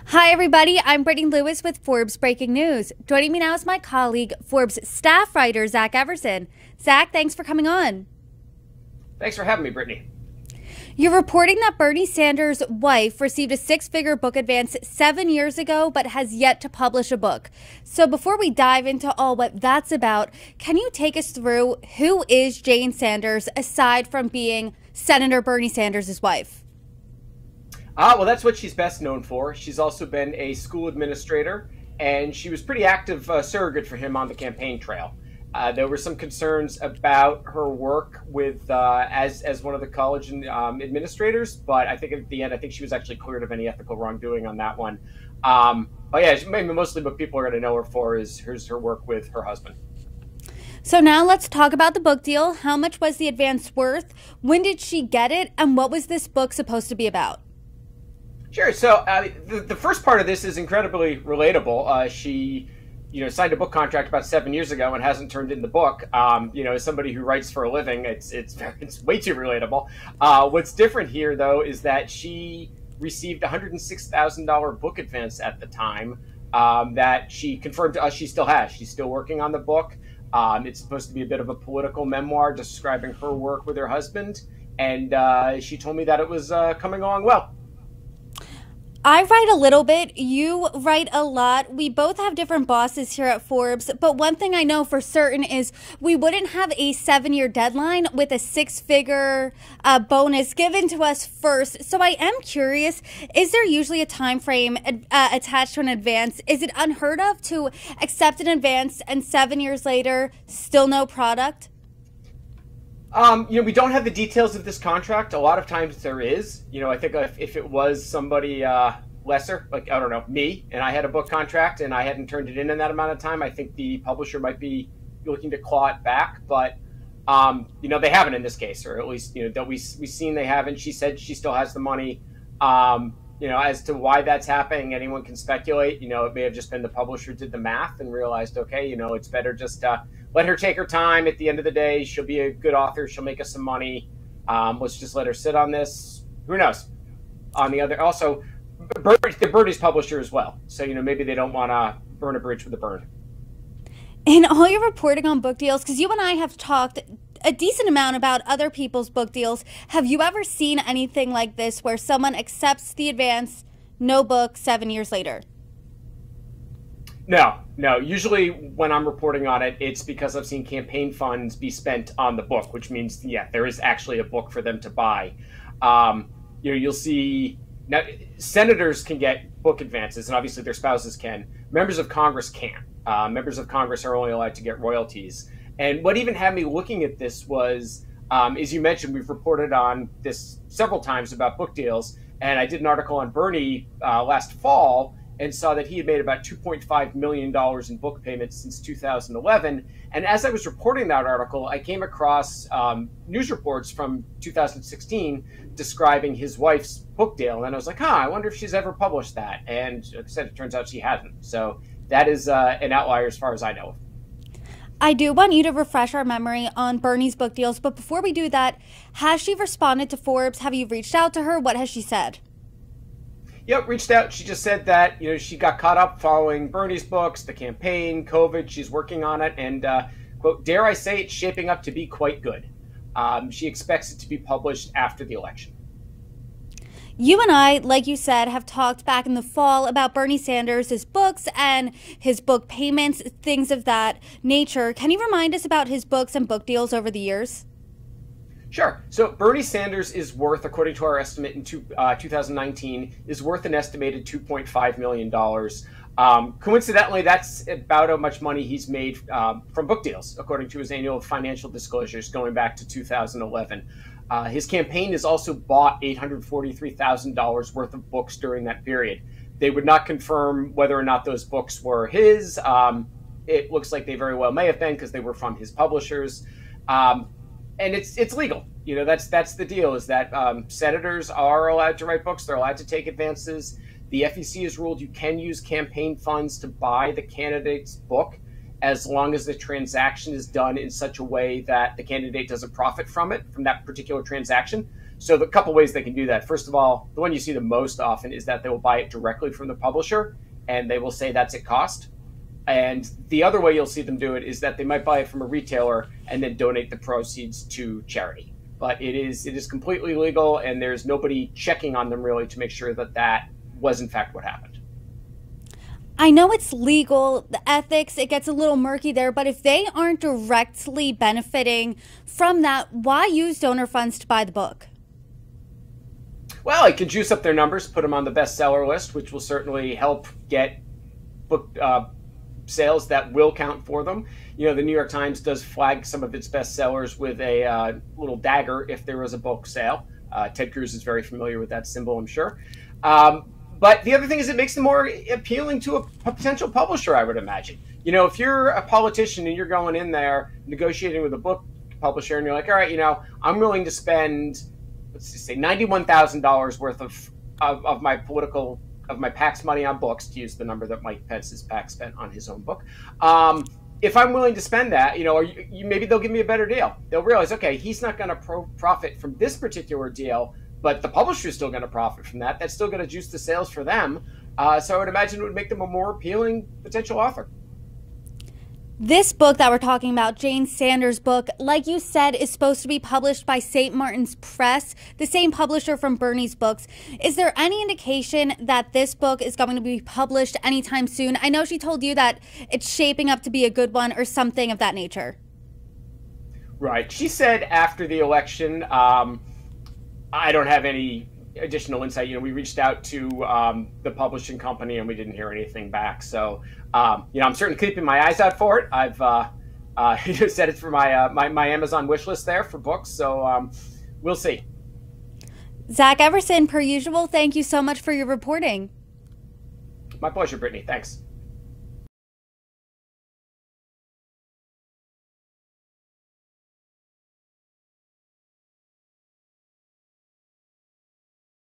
Hi, everybody. I'm Brittany Lewis with Forbes Breaking News. Joining me now is my colleague, Forbes staff writer, Zach Everson. Zach, thanks for coming on. Thanks for having me, Brittany. You're reporting that Bernie Sanders' wife received a six-figure book advance 7 years ago, but has yet to publish a book. So before we dive into all what that's about, can you take us through who is Jane Sanders, aside from being Senator Bernie Sanders' wife? Well, that's what she's best known for. She's also been a school administrator, and she was pretty active surrogate for him on the campaign trail. There were some concerns about her work with as one of the college administrators, but I think at the end, I think she was actually cleared of any ethical wrongdoing on that one. But yeah, maybe mostly what people are going to know her for is her work with her husband. So now let's talk about the book deal. How much was the advance worth? When did she get it? And what was this book supposed to be about? Sure. So the first part of this is incredibly relatable. She, signed a book contract about 7 years ago and hasn't turned in the book. As somebody who writes for a living, it's way too relatable. What's different here, though, is that she received a $106,000 book advance at the time that she confirmed to us she still has. She's still working on the book. It's supposed to be a bit of a political memoir describing her work with her husband, and she told me that it was coming along well. I write a little bit. You write a lot. We both have different bosses here at Forbes, but one thing I know for certain is we wouldn't have a 7-year deadline with a six-figure bonus given to us first. So I am curious, is there usually a time frame attached to an advance? Is it unheard of to accept an advance and 7 years later, still no product? We don't have the details of this contract. A lot of times there is. I think if it was somebody lesser, like, I don't know, me, and I had a book contract and I hadn't turned it in that amount of time, I think the publisher might be looking to claw it back. But, they haven't in this case, or at least, that we've seen they haven't. She said she still has the money. As to why that's happening, anyone can speculate. It may have just been the publisher did the math and realized, okay, it's better just let her take her time. At the end of the day, she'll be a good author. She'll make us some money. Let's just let her sit on this. Who knows? On the other, also, Bernie's publisher as well. So, maybe they don't want to burn a bridge with a burn. In all your reporting on book deals, because you and I have talked a decent amount about other people's book deals, have you ever seen anything like this where someone accepts the advance, no book, 7 years later? No. Usually when I'm reporting on it, it's because I've seen campaign funds be spent on the book, which means, yeah, there is actually a book for them to buy. You'll see now senators can get book advances, and obviously their spouses can. Members of Congress can't. Members of Congress are only allowed to get royalties. And what even had me looking at this was, as you mentioned, we've reported on this several times about book deals, and I did an article on Bernie last fall and saw that he had made about $2.5 million in book payments since 2011. And as I was reporting that article, I came across news reports from 2016 describing his wife's book deal. And I was like, I wonder if she's ever published that. And like I said, it turns out she hasn't. So that is an outlier as far as I know of. I do want you to refresh our memory on Bernie's book deals. But before we do that, has she responded to Forbes? Have you reached out to her? What has she said? Yep, reached out. She just said that, she got caught up following Bernie's books, the campaign, COVID. She's working on it. And, quote, dare I say it's shaping up to be quite good. She expects it to be published after the election. You and I, like you said, have talked back in the fall about Bernie Sanders, his books and his book payments, things of that nature. Can you remind us about his books and book deals over the years? Sure. So Bernie Sanders is worth, according to our estimate in 2019, is worth an estimated $2.5 million. Coincidentally, that's about how much money he's made from book deals, according to his annual financial disclosures going back to 2011. His campaign has also bought $843,000 worth of books during that period. They would not confirm whether or not those books were his. It looks like they very well may have been because they were from his publishers. And it's legal. That's the deal, is that senators are allowed to write books. They're allowed to take advances. The FEC has ruled you can use campaign funds to buy the candidate's book as long as the transaction is done in such a way that the candidate doesn't profit from it, from that particular transaction. So the couple ways they can do that. First of all, the one you see the most often is that they will buy it directly from the publisher, and they will say that's at cost. And the other way you'll see them do it is that they might buy it from a retailer and then donate the proceeds to charity. But it is completely legal, and there's nobody checking on them really to make sure that that was in fact what happened. I know it's legal, the ethics, it gets a little murky there, but if they aren't directly benefiting from that, why use donor funds to buy the book? Well, it can juice up their numbers, put them on the bestseller list, which will certainly help get book sales that will count for them. You know, the New York Times does flag some of its bestsellers with a little dagger if there was a book sale. Ted Cruz is very familiar with that symbol, I'm sure. But the other thing is it makes them more appealing to a potential publisher, I would imagine. You know, if you're a politician and you're going in there negotiating with a book publisher and you're like, all right, you know, I'm willing to spend, let's just say $91,000 worth of my PAC's money on books, to use the number that Mike Pence's PAC spent on his own book. If I'm willing to spend that, you know, maybe they'll give me a better deal. They'll realize, okay, he's not going to profit from this particular deal, but the publisher is still going to profit from that. That's still going to juice the sales for them. So I would imagine it would make them a more appealing potential author. This book that we're talking about, Jane Sanders' book, like you said, is supposed to be published by St. Martin's Press, the same publisher from Bernie's books. Is there any indication that this book is going to be published anytime soon? I know she told you that it's shaping up to be a good one or something of that nature. Right. She said after the election, I don't have any additional insight. You know, we reached out to the publishing company and we didn't hear anything back. So, you know, I'm certainly keeping my eyes out for it. I've set it for my Amazon wish list there for books. So we'll see. Zach Everson, per usual, thank you so much for your reporting. My pleasure, Brittany. Thanks.